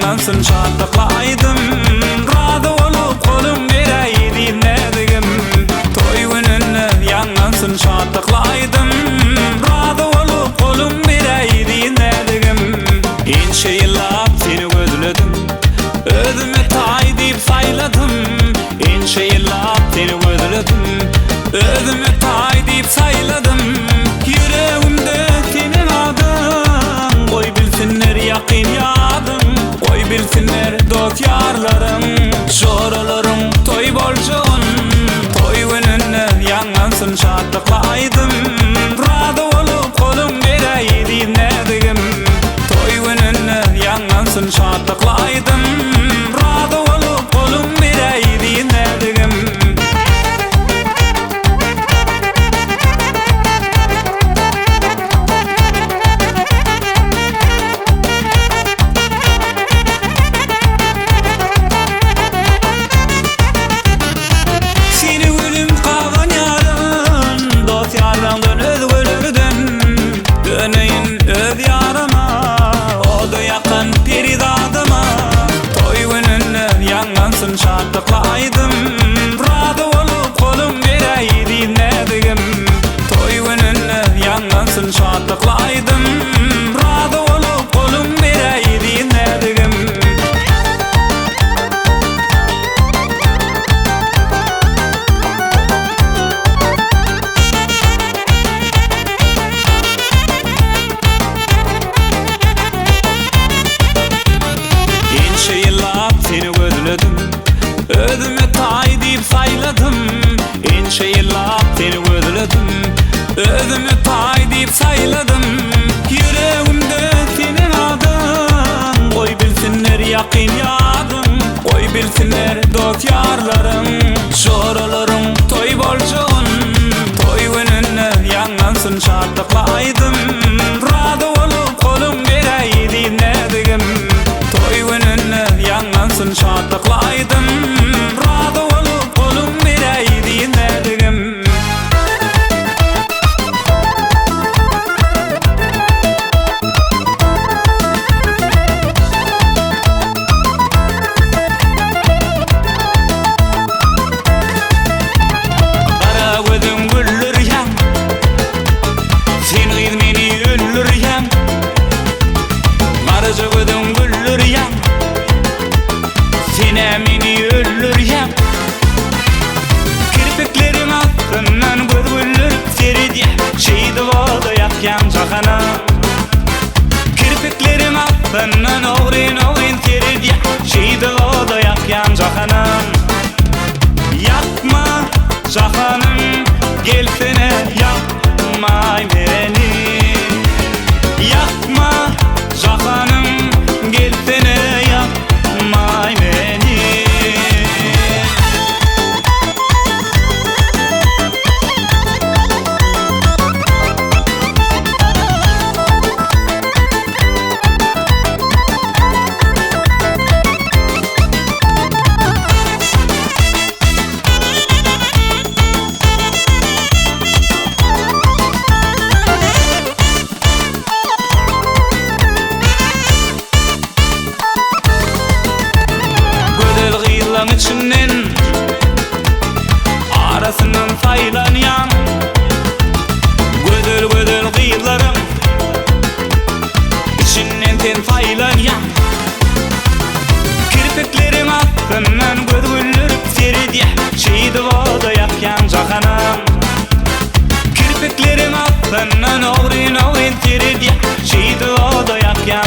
Yangansın şadlıklaydım Razı olup kolum vereydim nedigim Toy gününe yangansın şadlıklaydım Razı olup kolum vereydim nedigim İnşe yıllap seni gözledim Özüme tay deyip sayladım İnşe yıllap seni gözledim Özüme tay deyip sayladım Yüreğimde senin adın Koy bilsinler yakin yadım Koy bilsinler dost yarlarım Şoralarım toy bolcun Toy gününe yangansın şadlıklaydım Razı olup kolum vereydim nedigim Toy gününe yangansın şadlıklaydım Razı olup kolum vereydim nedigim Öz yarıma o da yakın peridadıma Toy gününe yangansın şadlıklaydım Razı olup kolum vereydim nedigim Toy gününe yangansın şadlıklaydım Razı olup kolum vereydim nedigim Seni gözledim Özüme tay deyip sayladım İnşe yıllap seni gözledim Özüme tay deyip sayladım Yüreğimde senin adın Koy bilsinler yakin yadım Koy bilsinler dost yarlarım Şoralarım toy bolcun Toy gününe yangansın şadlıklaydım Razı olup kolum vereydim nedigim Toy gününe yangansın şadlıklaydım Razı olup kolum vereydim nedigim Kara gözüm güllür yan Sen giz meni öllür yan Marıcı gözüm güllür yan Sine meni öllür yan Kirpiklerim altından göz seridi Şeydi voda yakyan cahana Kirpiklerim altından oğrin seridi Şeydi voda yakyan cahana Yakma cahanım gelsene yakmay beni Yakma cahanım gelsene yakmay beni içinden arasından saylanyan Gödül kıyılarım içinden ten saylanyan Kirpiklerim altından gödülür seridi Şeydi voda yakyan cahanam Kirpiklerim altından oğrin seridi Şeydi voda yakyan